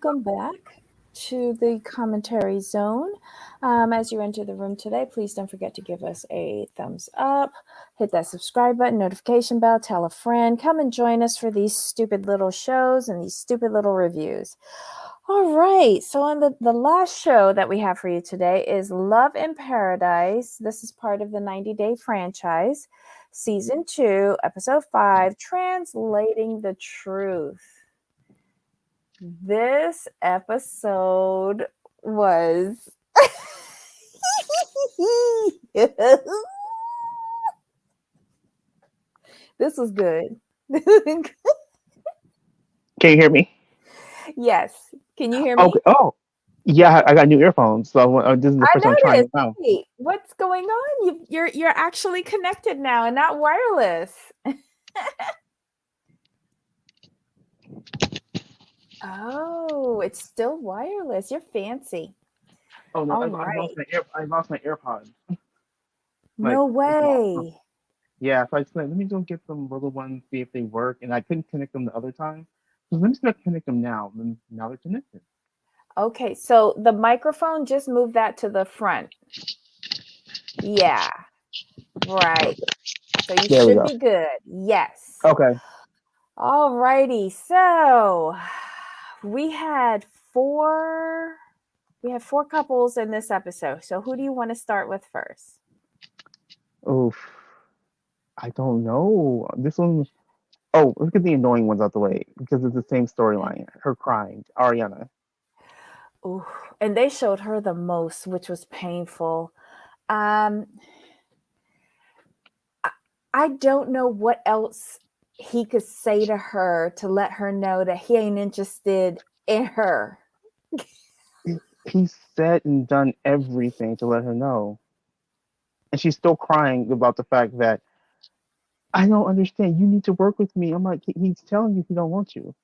welcome back to the commentary zone. As you enter the room today, please don't forget to give us a thumbs up, hit that subscribe button, notification bell, tell a friend, come and join us for these stupid little shows and these stupid little reviews. All right, so on the last show that we have for you today is Love in Paradise. This is part of the 90-day franchise, season 2, episode 5, Translating the Truth. This episode was this was good. Can you hear me? Yes. Can you hear me? Okay. Oh, yeah. I got new earphones, so this is the I first time I'm trying noticed. it out. Wait, what's going on? You're actually connected now and not wireless. Oh, it's still wireless. You're fancy. Oh no, All I lost right. my I lost my AirPods. Like, No way. yeah. So I just like, let me go get some little ones, see if they work, and I couldn't connect them the other time. So let me see if I can connect them now. And now they're connected. Okay, so the microphone, just move that to the front. Yeah. Right. So you There we should go. be good. Yes. Okay. All righty. So we had four couples in this episode. So who do you want to start with first? Oof. I don't know. This one. Oh, let's get the annoying ones out the way because it's the same storyline. Her crying, Ariana. Ooh, and they showed her the most, which was painful. Um, I don't know what else he could say to her to let her know that he ain't interested in her. He said and done everything to let her know, and she's still crying about the fact that I don't understand. You need to work with me. I'm like, he's telling you he don't want you.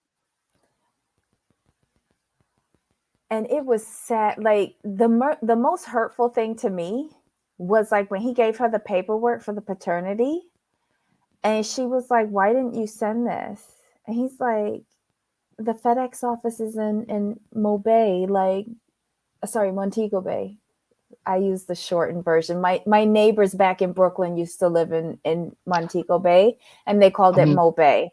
And it was sad. Like the most hurtful thing to me was like when he gave her the paperwork for the paternity, and she was like, "Why didn't you send this?" And he's like, "The FedEx office is in Mo Bay, like, sorry, Montego Bay." I use the shortened version. My neighbors back in Brooklyn used to live in Montego Bay, and they called it Mhm. Mo Bay.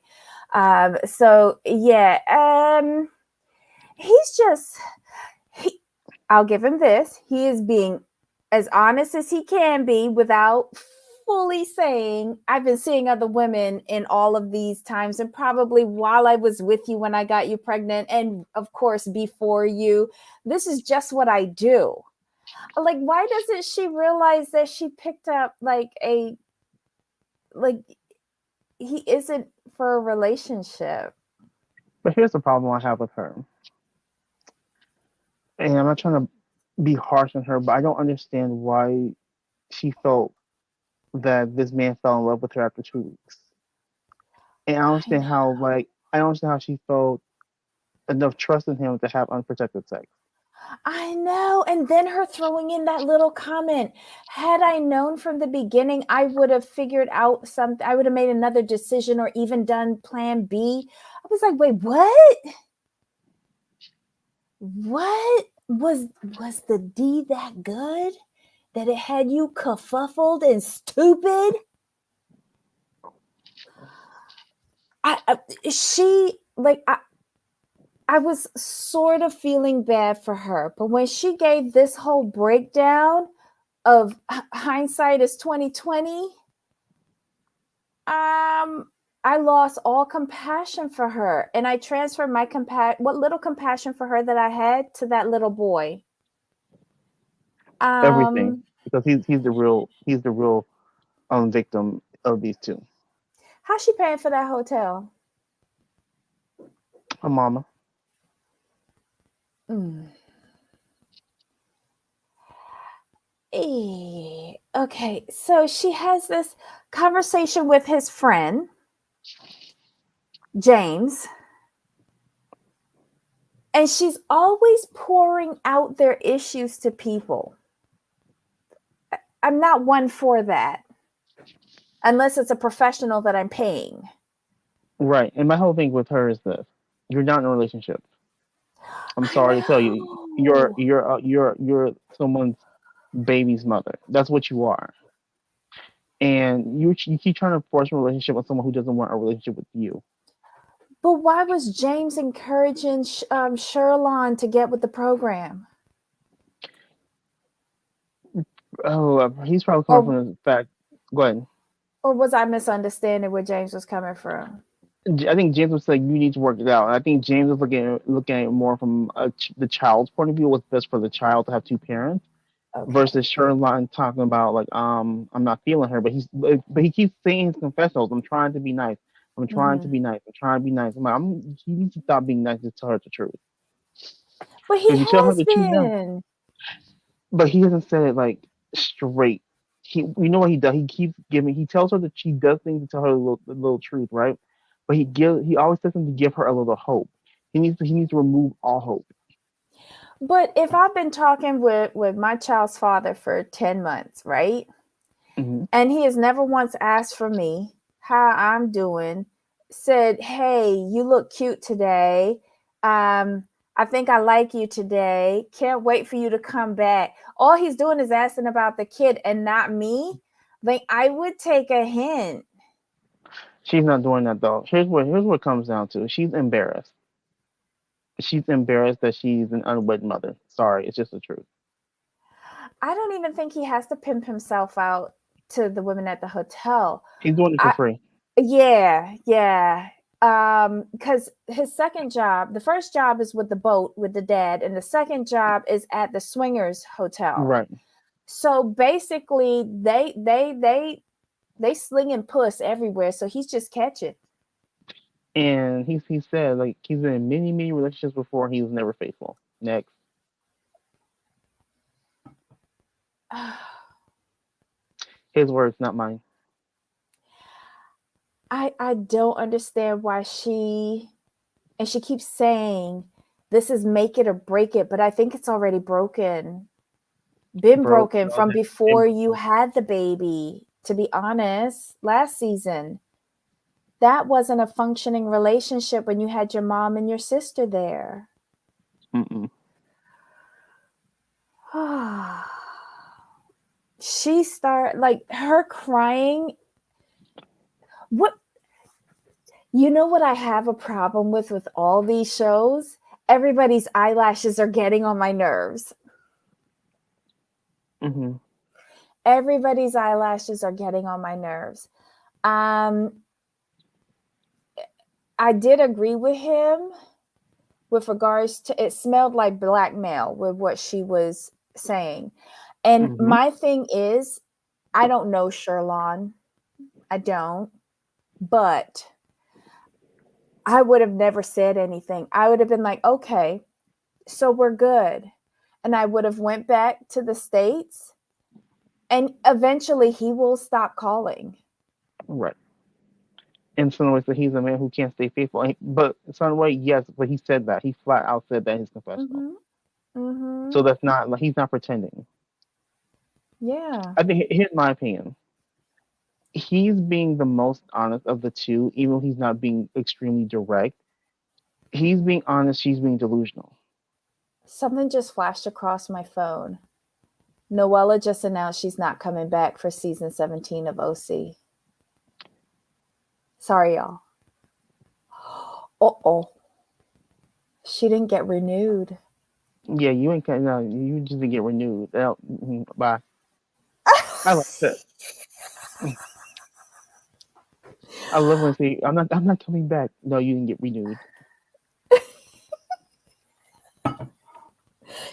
So yeah, he's just I'll give him this. He is being as honest as he can be without fully saying, I've been seeing other women in all of these times, and probably while I was with you when I got you pregnant, and of course before you. This is just what I do. Like, why doesn't she realize that she picked up like he isn't for a relationship? But here's the problem I have with her. And I'm not trying to be harsh on her, but I don't understand why she felt that this man fell in love with her after 2 weeks. And I know. I don't understand how she felt enough trust in him to have unprotected sex. I know. And then her throwing in that little comment. Had I known from the beginning, I would have figured out something. I would have made another decision or even done plan B. I was like, wait, what? What was the D that good? That it had you kerfuffled and stupid? She like I was sort of feeling bad for her, but when she gave this whole breakdown of hindsight is 2020, I lost all compassion for her, and I transferred my what little compassion for her that I had to that little boy. Everything. Um, Because he's the real victim of these two. how's she paying for that hotel? Her mama. Mm. Okay, so she has this conversation with his friend James, and she's always pouring out their issues to people. I'm not one for that unless it's a professional that I'm paying. Right. And my whole thing with her is this. You're not in a relationship. I'm I sorry to tell you, know. you're someone's baby's mother. That's what you are. And you keep trying to force a relationship with someone who doesn't want a relationship with you. But why was James encouraging Sherlon to get with the program? Oh, he's probably coming Or from the fact. Go ahead. or was I misunderstanding where James was coming from? I think James was like, you need to work it out. And I think James was looking at it more from the child's point of view. What's best for the child to have two parents versus Okay. Sherlock talking about like, I'm not feeling her, but he keeps saying his confessionals. I'm trying to be nice. I'm trying to Hmm. be nice. I'm trying to be nice. He needs to stop being nice. Just tell her the truth. But he Because if you tell her has the truth now, been. but he hasn't said it like straight. You know what he does? He keeps giving. He tells her that she does things to tell her the little truth, right? But he always says something to give her a little hope. He needs to remove all hope. But if I've been talking with my child's father for 10 months, right? Hmm. And he has never once asked for me how I'm doing, said, "Hey, you look cute today. Um, I think I like you today. Can't wait for you to come back." All he's doing is asking about the kid and not me. Like I would take a hint. She's not doing that though. Here's what it comes down to. She's embarrassed. She's embarrassed that she's an unwed mother. Sorry, it's just the truth. I don't even think he has to pimp himself out to the women at the hotel. He's doing it for I free. Yeah, yeah. Because his second job, the first job is with the boat with the dad, and the second job is at the swingers hotel. Right. So basically, they slinging puss everywhere. So he's just catching. And he said like he's been in many relationships before. He was never faithful. Next, his words, not mine. I don't understand why she keeps saying this is make it or break it, but I think it's already broken. Been Broke. broken Well, from then it before broke. you had the baby. To be honest, last season, that wasn't a functioning relationship when you had your mom and your sister there. Mm-mm. She start like her crying. What you know what I have a problem with all these shows? Everybody's eyelashes are getting on my nerves. Mm-hmm. Everybody's eyelashes are getting on my nerves. Um, I did agree with him with regards to it smelled like blackmail with what she was saying. And Mm-hmm. my thing is, I don't know Sherlon. I don't. But I would have never said anything. I would have been like, okay, so we're good. And I would have went back to the States and eventually he will stop calling. Right. In some ways, that he's a man who can't stay faithful. But in some way, yes, but he said that. He flat out said that in his confessional. Mm-hmm. Mm-hmm. So that's not like he's not pretending. Yeah. I think here's my opinion. He's being the most honest of the two, even though he's not being extremely direct. He's being honest. She's being delusional. Something just flashed across my phone. Noella just announced she's not coming back for season 17 of OC. Sorry, y'all. Uh-oh. She didn't get renewed. Yeah, you ain't gonna. No, you just didn't get renewed. Bye. I like that. I love when they say, I'm not coming back. No, you didn't get renewed.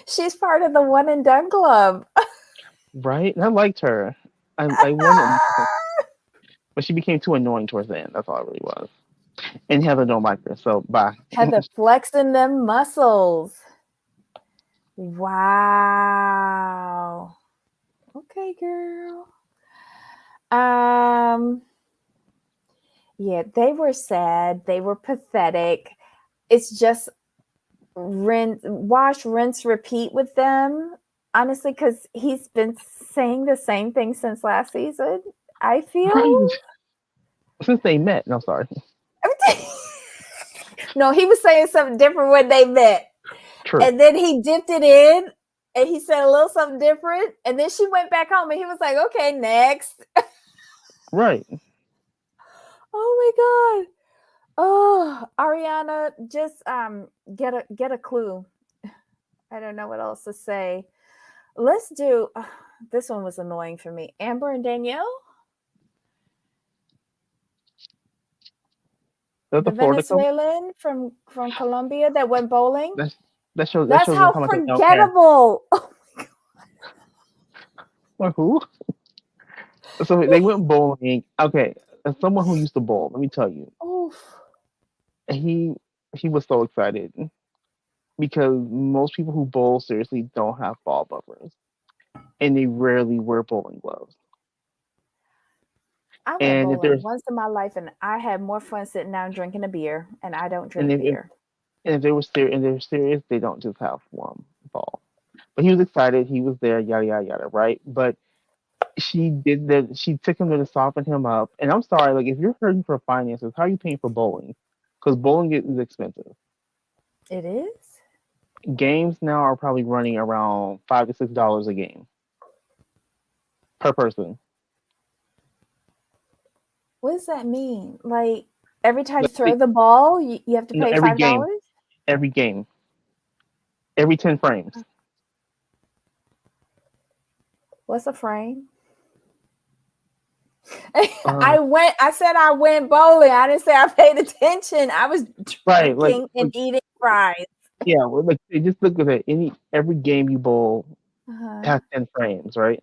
She's part of the one and done club. Right? And I liked her. I wanted more, but she became too annoying towards the end. That's all it really was. And Heather don't like her, so bye. Heather flexing them muscles. Wow. Okay, girl. Um, yeah, they were sad. They were pathetic. It's just rinse, repeat with them. Honestly, because he's been saying the same thing since last season. I feel. Right. Since they met. No, sorry. No, he was saying something different when they met. True. And then he dipped it in and he said a little something different. And then she went back home and he was like, okay, next. Right. Oh my God. Oh, Ariana, just get a clue. I don't know what else to say. Let's do this one was annoying for me. Amber and Danielle, That's the the Florida couple. Venezuelan from Colombia that went bowling. That's that That's shows us how how much they don't care. forgettable. Like who? So they went bowling. Okay, as someone who used to bowl, let me tell you, Oof. he he was so excited because most people who bowl seriously don't have ball buffers, and they rarely wear bowling gloves. I went And if bowling there's once in my life and I had more fun sitting down drinking a beer, and I don't and drink beer. if they were serious and they're serious, they don't just have one ball. But he was excited. He was there. Yada yada yada. Right. But she did that. She took him there to soften him up. And I'm sorry, like if you're hurting for finances, how are you paying for bowling? Because bowling is expensive. It is? Games now are probably running around $5 to $6 a game per person. What does that mean? Like every time you Like, throw the ball, you have to no, pay every game, $5? every game, every 10 frames. What's a frame? Uh, I said I went bowling. I didn't say I paid attention. I was right, drinking and eating fries. yeah, well, like just look at it. Every game you bowl Uh-huh. has 10 frames, right?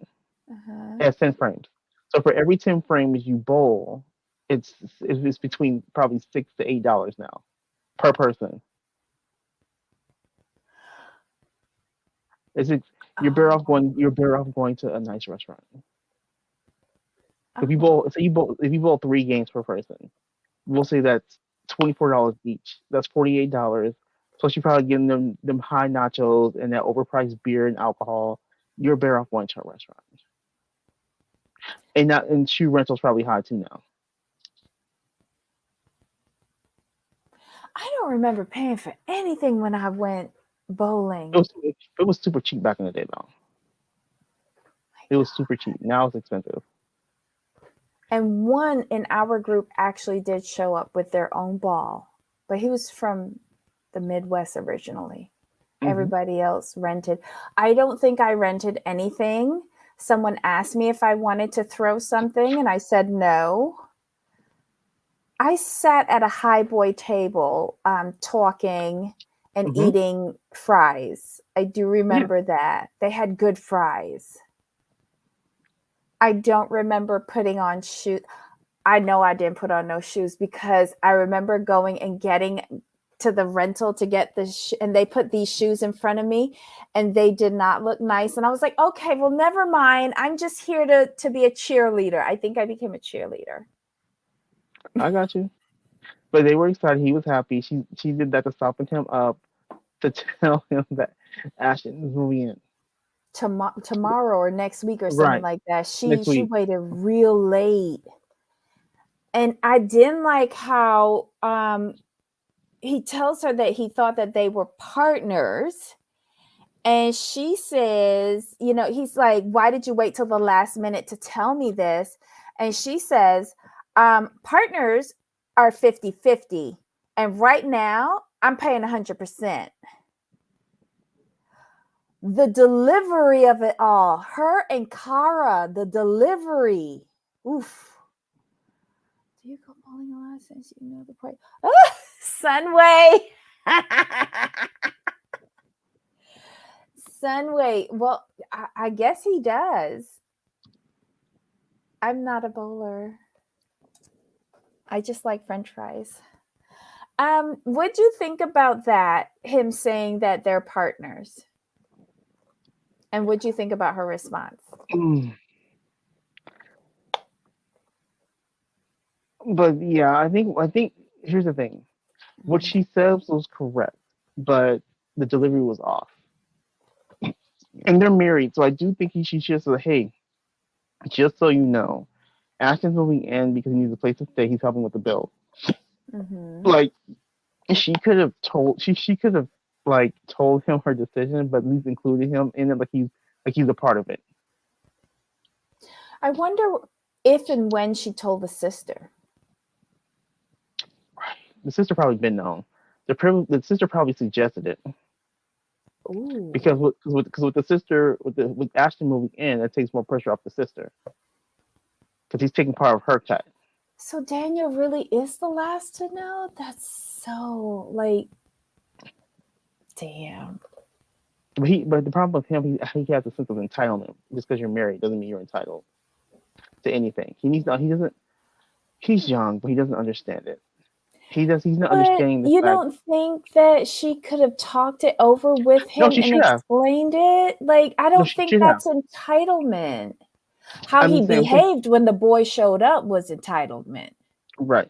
Uh-huh. It has 10 frames. So for every 10 frames you bowl, it's between probably $6 to $8 now per person. It's ex- Oh, you're better off going to a nice restaurant. oh. If you bowl 3 games per person, we'll say that's $24 each. That's $48. Plus you're probably getting them high nachos and that overpriced beer and alcohol. You're better off going to a restaurant. And shoe rentals probably high too now. I don't remember paying for anything when I went It bowling. was it was super cheap back in the day though. My It was God. super cheap. Now it's expensive. And one in our group actually did show up with their own ball, but he was from the Midwest originally. Hmm. Everybody else rented. I don't think I rented anything. Someone asked me if I wanted to throw something, and I said no. I sat at a high boy table talking and Hmm. eating fries. I do Yeah, remember that. They had good fries. I don't remember putting on shoes. I know I didn't put on no shoes because I remember going and getting to the rental to get and they put these shoes in front of me and they did not look nice. And I was like, okay, well, never mind. I'm just here to be a cheerleader. I think I became a cheerleader. I got you. But they were excited. He was happy. She did that to soften him up to tell him that Ashton is moving in. Tomorrow or next week or something Right. like that. Next She week. waited real late. And I didn't like how he tells her that he thought that they were partners. And she says, he's like, why did you wait till the last minute to tell me this? And she says, partners are 50-50. And right now, I'm paying 100%. The delivery of it all, her and Kara, the delivery. Oof. Do you go bowling a lot since you know the price? Ah, Sunway. Sunway. Well, I guess he does. I'm not a bowler. I just like French fries. What'd you think about that? Him saying that they're partners, and what'd you think about her response? Mm. But yeah, I think here's the thing. What Mhm. she said was correct, but the delivery was off. And they're married, so I do think she should say, hey, just so you know, Ashton's moving in because he needs a place to stay. He's helping with the bill. Mhm. Like she could have told she could have. like told him her decision, but at least included him in it, like he's a part of it. I wonder if and when she told the sister. The sister probably been known. The sister probably suggested it Ooh. because with the sister with Ashton moving in, that takes more pressure off the sister because he's taking part of her cut. So Daniel really is the last to know? That's so like damn. But the problem with him, he has a sense of entitlement. Just because you're married doesn't mean you're entitled to anything. He doesn't. He's young, but he doesn't understand it. He's not But understanding the you fact. don't think that she could have talked it over with No, him she and should have. explained it? Like, I No, don't she think should have. that's entitlement. How I'm he saying, I'm saying, behaved when the boy showed up was entitlement. right.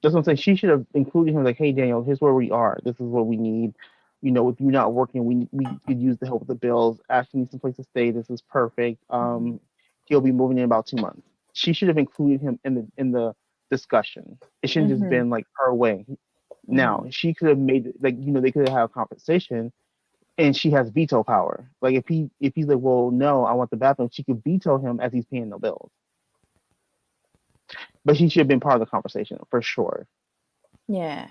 That's what I'm saying. She should have included him. Like, hey, Daniel, here's where we are. This is what we need. You know, if you're not working, we could use the help with the bills. Ashley needs some place to stay. This is perfect. Mhm. He'll be moving in about 2 months. She should have included him in the discussion. It shouldn't just Mhm. been like her way. Now Mhm. she could have made like they could have had a conversation, and she has veto power. Like if he's like, well, no, I want the bathroom, she could veto him as he's paying the bills. But he should have been part of the conversation for sure. Yeah.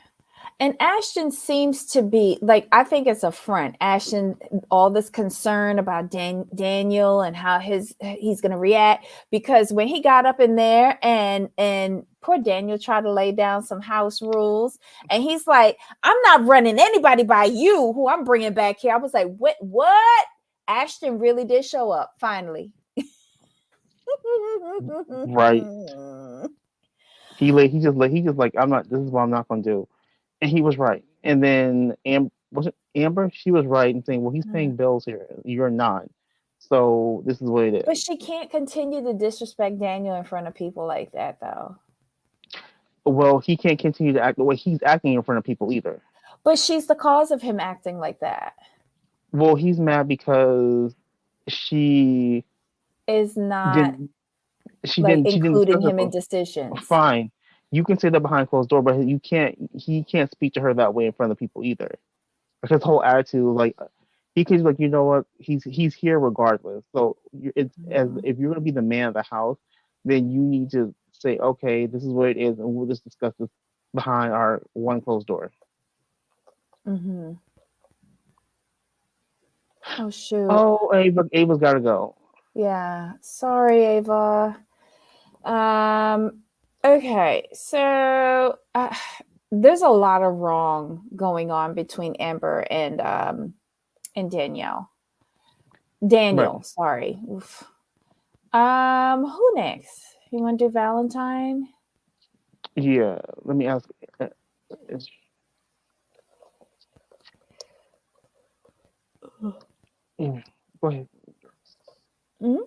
And Ashton seems to be like, I think it's a front. Ashton, all this concern about Daniel and how he's going to react, because when he got up in there and poor Daniel tried to lay down some house rules, and he's like, "I'm not running anybody by you, who I'm bringing back here." I was like, "What? What?" Ashton really did show up finally. Right. He just like, I'm not. This is what I'm not gonna do. And he was right. And then was it Amber? She was right in saying, well, he's paying bills here. You're not. So this is what it But is. she can't continue to disrespect Daniel in front of people like that, though. Well, he can't continue to act the way he's acting in front of people either. But she's the cause of him acting like that. Well, he's mad because she Is not didn't like she didn't including discuss it. him in decisions. Fine. You can say that behind closed door, but he can't speak to her that way in front of people either. Like his whole attitude, like he could like, you know what, he's here regardless. So it's as Mhm. if you're gonna be the man of the house, then you need to say, okay, this is what it is, and we'll just discuss this behind our one closed door. Mhm. Oh shoot. Oh, Ava's gotta go. Yeah. Sorry, Ava. Um okay. So there's a lot of wrong going on between Amber and Danielle. Right. Daniel, sorry. Oof. Who next? You want to do Valentine? Yeah. Let me ask. uh, is- mm, Go ahead. Mhm.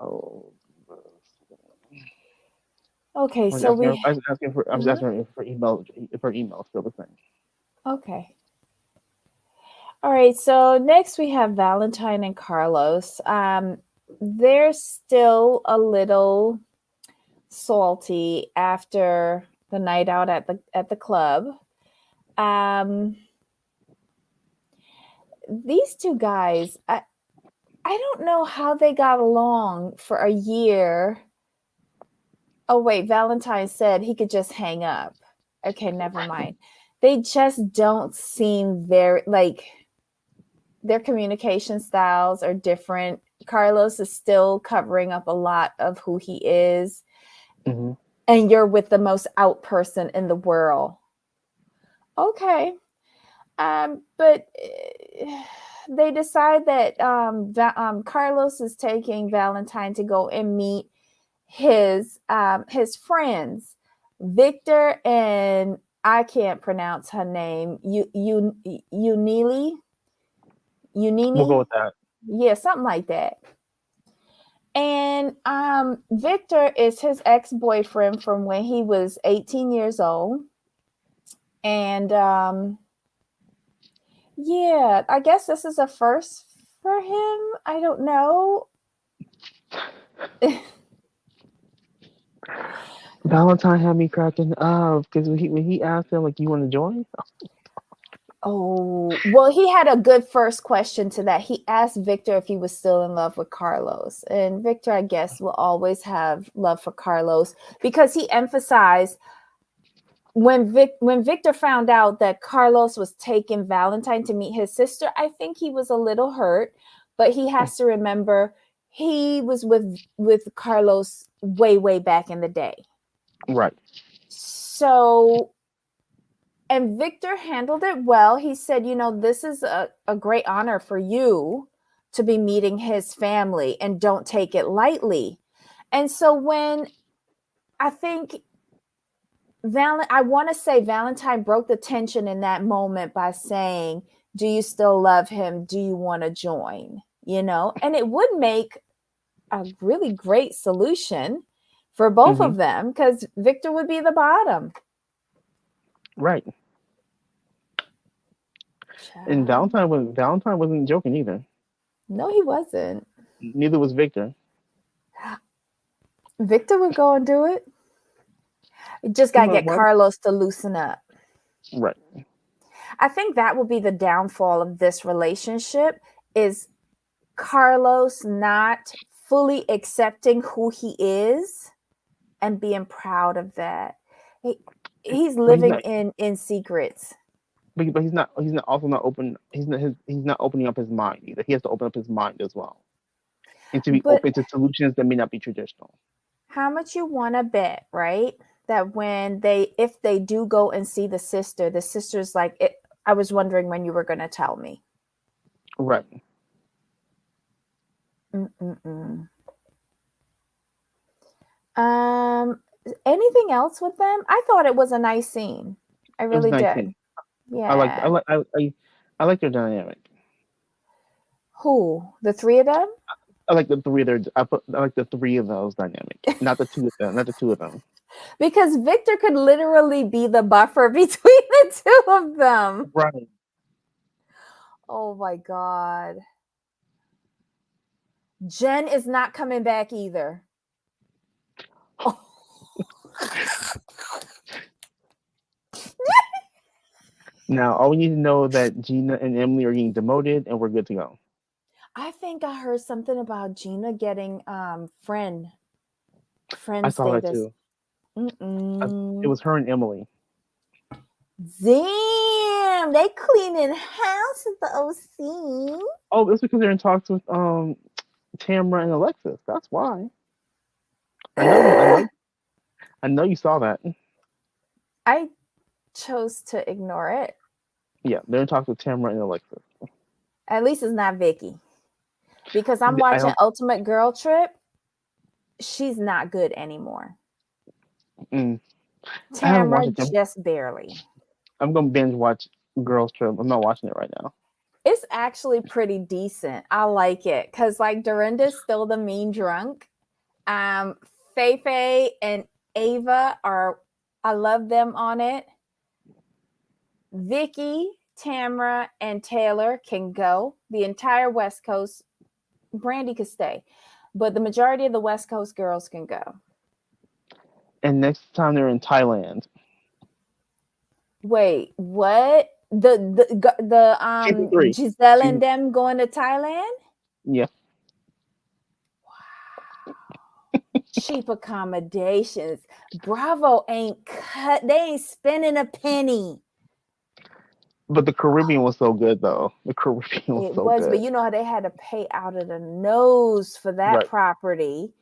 Oh, Okay, I was so asking. we I was mhm. asking her for email. If her email is still the same. Okay. All right, so next we have Valentine and Carlos. They're still a little salty after the night out at the club. Um, these two guys, I don't know how they got along for a year. Oh wait, Valentine said he could just hang up. Okay, never mind. They just don't seem very like their communication styles are different. Carlos is still covering up a lot of who he is, Hmm. and you're with the most out person in the world. Okay. But they decide that Carlos is taking Valentine to go and meet his friends, Victor and I can't pronounce her name. Unili, We'll go Unini, with that. yeah, something like that. And Victor is his ex boyfriend from when he was 18 years old, and yeah, I guess this is a first for him. I don't know. Valentine had me cracking up because when he asked him like, "You want to join?" Oh, well, he had a good first question to that. He asked Victor if he was still in love with Carlos. And Victor, I guess, will always have love for Carlos because he emphasized when Victor found out that Carlos was taking Valentine to meet his sister, I think he was a little hurt, but he has to remember he was with Carlos way back in the day. Right. So, and Victor handled it well. He said, this is a great honor for you to be meeting his family and don't take it lightly. And so when I think I want to say Valentine broke the tension in that moment by saying, do you still love him? Do you want to join? And it would make a really great solution for both Mm-hmm. of them because Victor would be the bottom. Right. And Child. Valentine wasn't joking either. No, he wasn't. Neither was Victor. Victor would go and do it. You just got to get Well, Carlos to loosen up. right. I think that will be the downfall of this relationship is Carlos not fully accepting who he is and being proud of that. He's But living in secrets. but he's not also not open. He's not opening up his mind either. He has to open up his mind as well, and to be But open to solutions that may not be traditional. how much you want to bet, right? That if they do go and see the sister's like, I was wondering when you were going to tell me. Right. Mm-mm-mm. Anything else with them? I thought it was a nice scene. I It was really did. 19. Yeah. I like their dynamic. Who? The three of them? I like the three of their. I like the three of those dynamic, not the two of them. Not the two of them. Because Victor could literally be the buffer between the two of them. Right. Oh my God. Jen is not coming back either. Oh. Now all we need to know that Gina and Emily are getting demoted, and we're good to go. I think I heard something about Gina getting friend I saw that status. too. It was her and Emily. Damn, they cleaning house at the OC. Oh, it's because they're in talks with Tamara and Alexis. That's why. I know you saw that. I chose to ignore it. Yeah, they're in talks with Tamara and Alexis. At least it's not Vicky. Because I'm I watching don't. Ultimate Girl Trip. She's not good anymore. Mm, I haven't Tamara, watched it. just barely. I'm gonna binge watch Girls Trip. I'm not watching it right now. It's actually pretty decent. I like it. Because like Dorinda's still the mean drunk. Faye and Ava I love them on it. Vicky, Tamara, and Taylor can go. The entire West Coast, Brandy could stay. But the majority of the West Coast girls can go. And next time they're in Thailand. Wait, what? Season 3. Giselle and them going to Thailand? Yeah. Wow. Cheap accommodations. Bravo ain't cut. They ain't spending a penny. But the Caribbean was so good, though. The Caribbean was so good. But you know how they had to pay out of the nose for that property,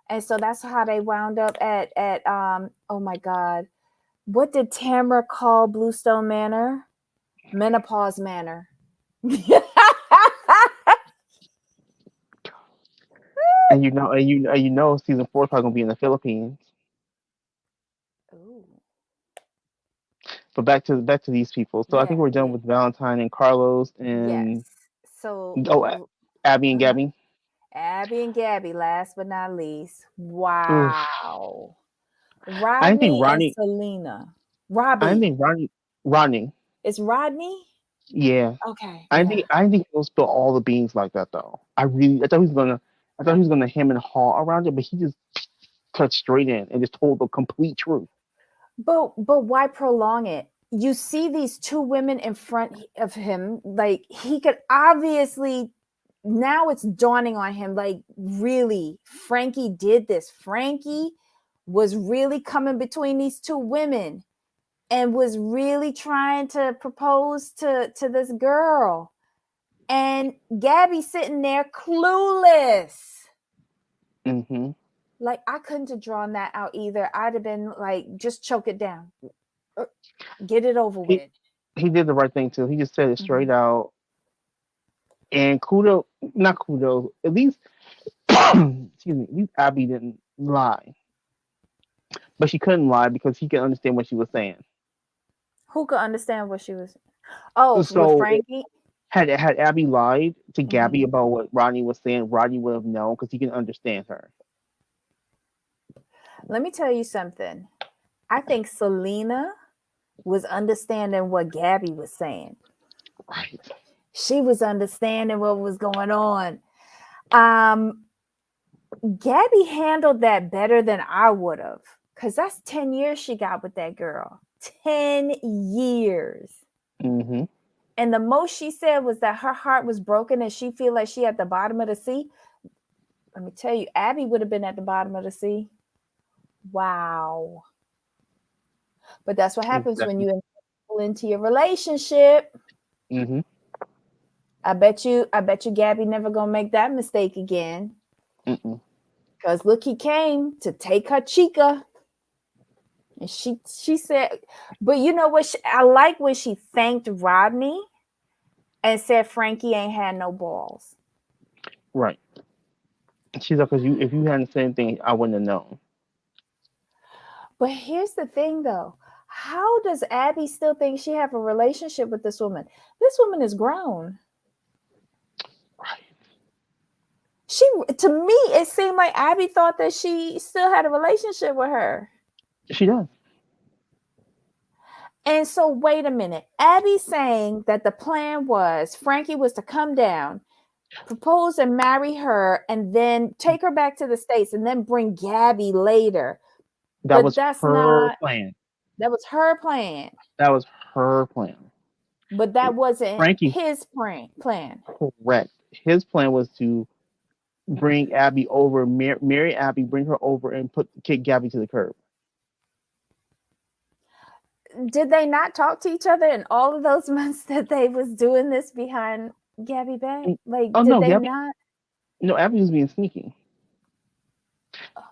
and so that's how they wound up at oh my God, what did Tamara call Bluestone Manor? Menopause Manor. And you know, season 4 is probably gonna be in the Philippines. Ooh. But back to these people. So I think we're done with Valentine and Carlos and So Abby and Gabby. Abby and Gabby, last but not least. Wow. Oof. Rodney and Selena. Robbie. I think Rodney. It's Rodney? Yeah. Okay. I think he'll spill all the beans like that though. I thought he was gonna hem and haw around it, but he just cut straight in and just told the complete truth. But why prolong it? you see these two women in front of him, like he could obviously, now it's dawning on him, like really Frankie did this. Frankie was really coming between these two women and was really trying to propose to this girl, and Gabby sitting there clueless. Mm-hmm. Like, I couldn't have drawn that out either. I'd have been like, just choke it down, get it over He with. he did the right thing too. He just said it Mhm. straight out. And kudos, not kudos. At least, excuse me. At least Abby didn't lie, but she couldn't lie because he could understand what she was saying. Who could understand what she was? Oh, with So Frankie. had Abby lied to Gabby Mhm. about what Rodney was saying, Rodney would have known because he can understand her. Let me tell you something. I think Selena was understanding what Gabby was saying. Right. She was understanding what was going on. Um, Gabby handled that better than I would have, because that's 10 years she got with that girl. 10 years. Mm-hmm. And the most she said was that her heart was broken and she feel like she at the bottom of the sea. Let me tell you, Abby would have been at the bottom of the sea. Wow. But that's what happens when Exactly. you pull into your relationship. Mm-hmm. I bet you Gabby never gonna make that mistake again. Mm-mm. Cause look, he came to take her chica. And she said, but you know what? I like when she thanked Rodney and said Frankie ain't had no balls. Right. She's like, 'cause you, if you hadn't said anything, I wouldn't have known. But here's the thing though. How does Abby still think she have a relationship with this woman? This woman is grown. Right. She, to me, it seemed like Abby thought that she still had a relationship with her. She does. And so, wait a minute. Abby saying that the plan was Frankie was to come down, propose and marry her, and then take her back to the States and then bring Gabby later. That But was that's her not, plan. that was her plan. That was her plan. But that wasn't Frankie, his plan. correct. His plan was to bring Abby over, marry Abby, bring her over, and kick Gabby to the curb. Did they not talk to each other in all of those months that they was doing this behind Gabby back? Mm. Like, Oh did no, they Gabby. not? No, Abby was being sneaky.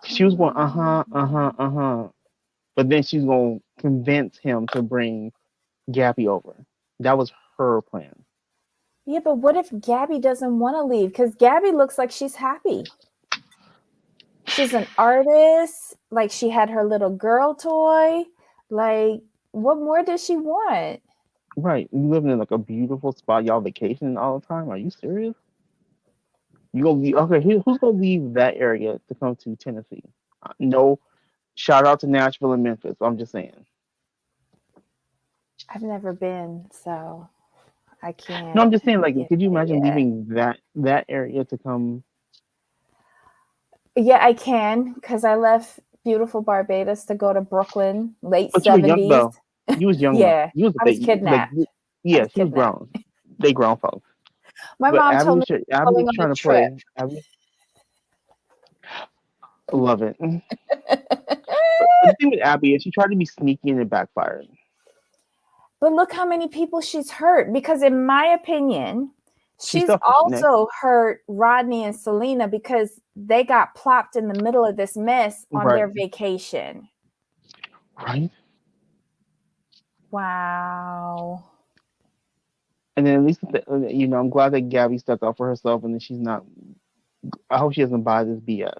She was going, uh huh, uh huh, uh huh. But then she's going to convince him to bring Gabby over. That was her plan. Yeah, but what if Gabby doesn't want to leave? Because Gabby looks like she's happy. She's an artist. Like, she had her little girl toy. Like, what more does she want? Right. You living in like a beautiful spot, y'all vacationing all the time. Are you serious? You gonna leave? Okay, who's gonna leave that area to come to Tennessee? No, shout out to Nashville and Memphis. I'm just saying. I've never been, so I No, can't I'm just saying. Like, get could you that imagine yet. leaving that area to come? Yeah, I can, because I left beautiful Barbados to go to Brooklyn, late But you were young 70s. though. You was young though. Yeah, You was a I was big like. kidnapped. I Yeah, was she was kidnapped. grown. They grown folks. My But mom told me Abby going was on a trying to trip. play. Abby, love it. But the thing with Abby is she tried to be sneaky and it backfired. But look how many people she's hurt. Because in my opinion, She's she's selfish. Next, also hurt Rodney and Selena because they got plopped in the middle of this mess on right, their vacation. right. Wow. And then at least I'm glad that Gabby stuck up for herself, and then she's not. I hope she doesn't buy this BS.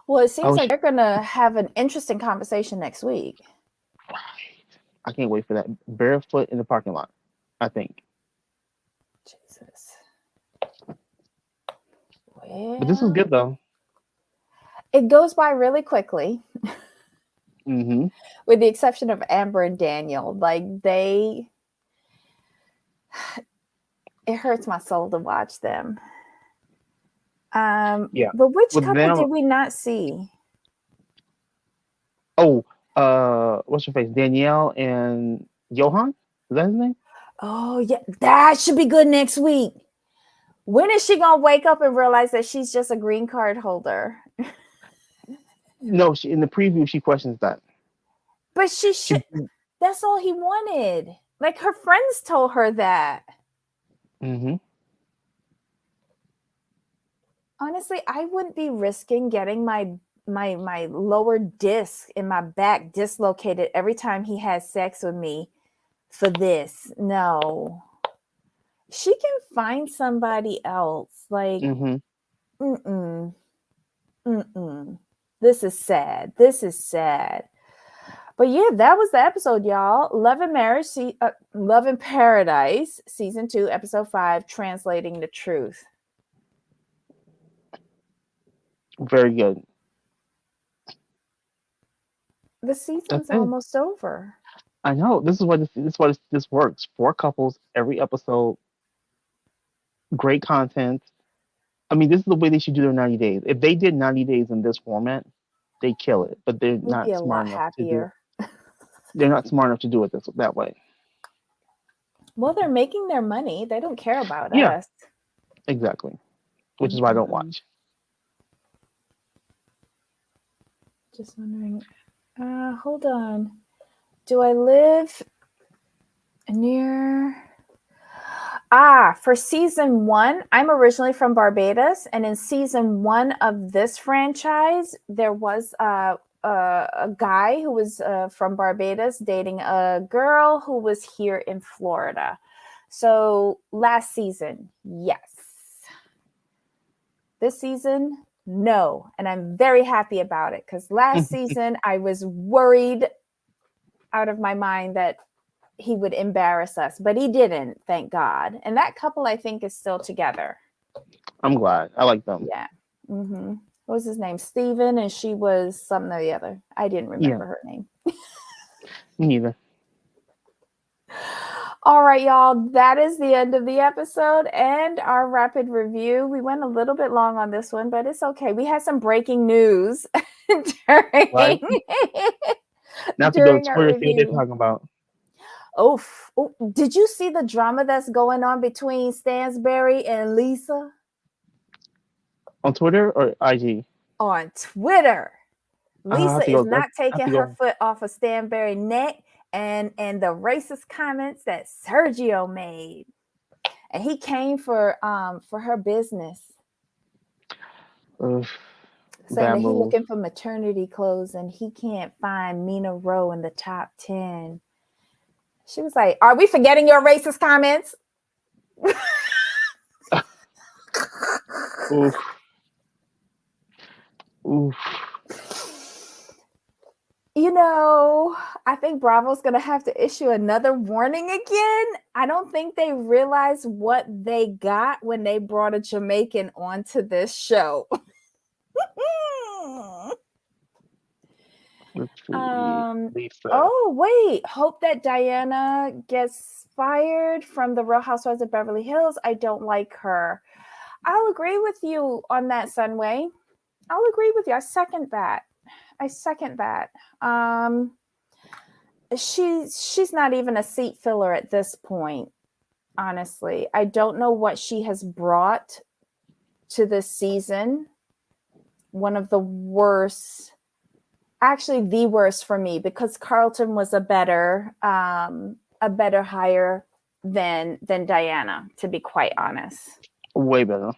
Well, it I seems hope like they're going to have an interesting conversation next week. right. I can't wait for that barefoot in the parking lot. I think, Jesus. but this was Well, good though. it goes by really quickly, Hmm. with the exception of Amber and Daniel. Like, it hurts my soul to watch them. Yeah. But which With couple them, did we not see? oh, what's your face? Danielle and Johan? Is that his name? Oh, yeah. That should be good next week. When is she going to wake up and realize that she's just a green card holder? No, in the preview she questions that. But she should. That's all he wanted. Like, her friends told her that. Mm-hmm. Honestly, I wouldn't be risking getting my lower disc in my back dislocated every time he has sex with me for this. No. She can find somebody else. Like, Mm-hmm. This is sad. This is sad. But yeah, that was the episode, y'all. Love and Marriage, Love in Paradise, season 2, episode 5, Translating the Truth. Very good. The season's almost over. I know. This is why this works. 4 couples every episode. Great content. I mean, this is the way they should do their 90 days. If they did 90 days in this format, they kill it. But they're We'd be not a smart lot enough to do. happier. They're not smart enough to do it that way. Well, they're making their money. They don't care about us. Exactly. Which is why I don't watch. Just wondering. Hold on. Do I live near? For season 1, I'm originally from Barbados, and in season 1 of this franchise, there was a guy who was from Barbados dating a girl who was here in Florida. So last season, yes. This season, no. And I'm very happy about it, because last season I was worried out of my mind that he would embarrass us, but he didn't, thank God. And that couple, I think, is still together. I'm glad. I like them. Yeah. What was his name? Steven, and she was something or the other. I didn't remember her name. Me neither. All right, y'all. That is the end of the episode and our rapid review. We went a little bit long on this one, but it's okay. We had some breaking news during, now to go to Twitter, see what they're talking about. Oh, did you see the drama that's going on between Stansberry and Lisa? On Twitter or IG? On Twitter. Lisa is not taking her foot off of Stansberry's neck, and the racist comments that Sergio made. And he came for her business. Saying that he's looking for maternity clothes and he can't find Mina Rowe in the top 10. She was like, "Are we forgetting your racist comments?" Oof. Oof. You know, I think Bravo's going to have to issue another warning again. I don't think they realized what they got when they brought a Jamaican onto this show. Lisa. Oh, wait. Hope that Diana gets fired from the Real Housewives of Beverly Hills. I don't like her. I'll agree with you on that, Sunway. I'll agree with you. I second that. She's not even a seat filler at this point, honestly. I don't know what she has brought to this season. One of the worst, actually the worst for me, because Carlton was a better hire than Diana, to be quite honest. Way better.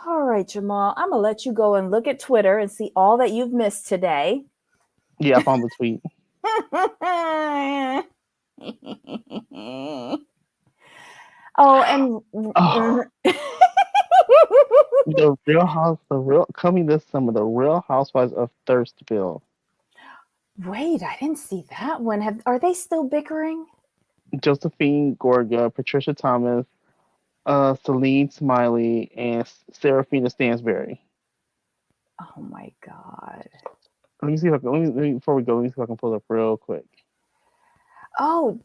All right, Jamal, I'm gonna let you go and look at Twitter and see all that you've missed today. Yeah, I found the tweet. Coming this summer, the Real Housewives of Thirstville. Wait, I didn't see that one. Are they still bickering? Josephine Gorga, Patricia Thomas, Celine Smiley, and Serafina Stansberry. Oh my God. Let me see if I can, before we go, let me see if I can pull it up real quick. Oh,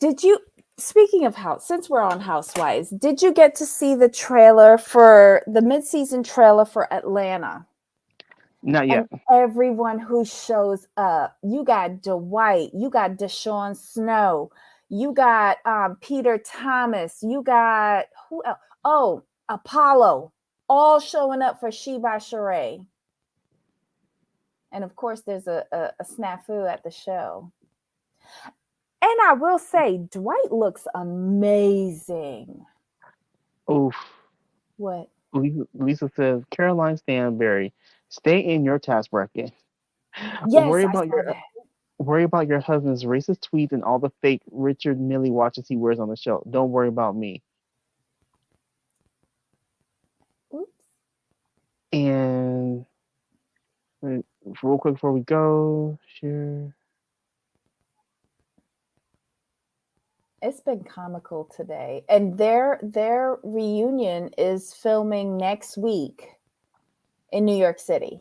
speaking of since we're on Housewives, did you get to see the trailer for the mid-season trailer for Atlanta? Not And yet. everyone who shows up, you got Dwight, you got Deshaun Snow, you got Peter Thomas, you got who else? Oh, Apollo, all showing up for Sheba Sheree. And of course, there's a snafu at the show. And I will say, Dwight looks amazing. Oof. What? Lisa says, Caroline Stanberry, stay in your task bracket. Yes, Worry I about saw your that. worry about your husband's racist tweets and all the fake Richard Millie watches he wears on the show. Don't worry about me. Oops. And real quick before we go, sure. It's been comical today. And their reunion is filming next week in New York City.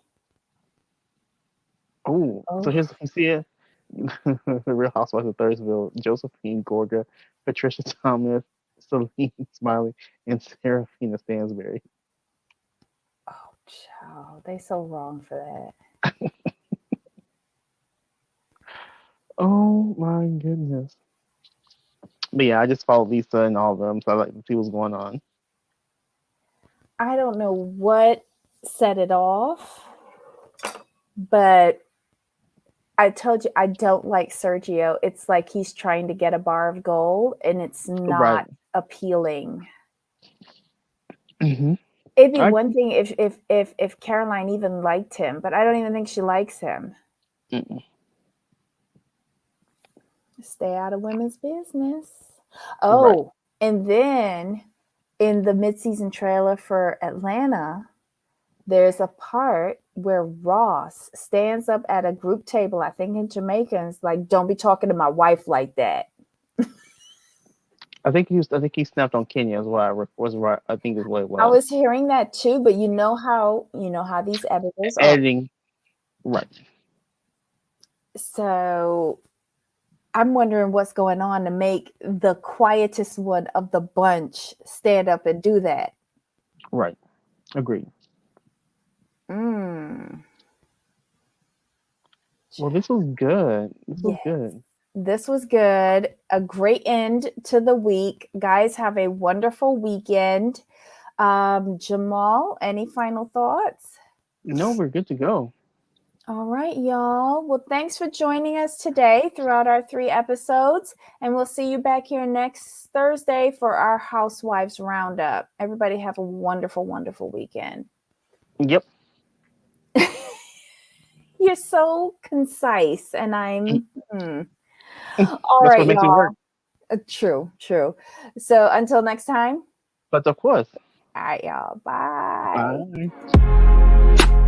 Oh, so Oh, here's you see it. The Real Housewives of Thursville, Josephine Gorga, Patricia Thomas, Celine Smiley, and Serafina Stansberry. oh, child. They so wrong for that. Oh my goodness. But yeah, I just followed Lisa and all of them, so I like to see what's going on. I don't know what set it off, but I told you I don't like Sergio. It's like he's trying to get a bar of gold and it's Right. not appealing. Hmm. It'd be I one thing if Caroline even liked him, but I don't even think she likes him. mm-mm. Stay out of women's business. Right. Oh, and then in the mid-season trailer for Atlanta, there's a part where Ross stands up at a group table, I think in Jamaicans, like, don't be talking to my wife like that. I think he snapped on Kenya as well. Was right. I think is what it I was. was hearing that too, but you know how these editors are. Editing. Right. So I'm wondering what's going on to make the quietest one of the bunch stand up and do that. Right. Agreed. Mm. Well, this was good. This was Yes, good. this was good. A great end to the week. Guys, have a wonderful weekend. Jamal, any final thoughts? No, we're good to go. All right, y'all. Well, thanks for joining us today throughout our 3 episodes. And we'll see you back here next Thursday for our Housewives Roundup. Everybody have a wonderful, wonderful weekend. Yep. You're so concise, and I'm. All That's what right, makes it y'all. work. True, true. So until next time. But of course. All right, y'all. Bye. Bye.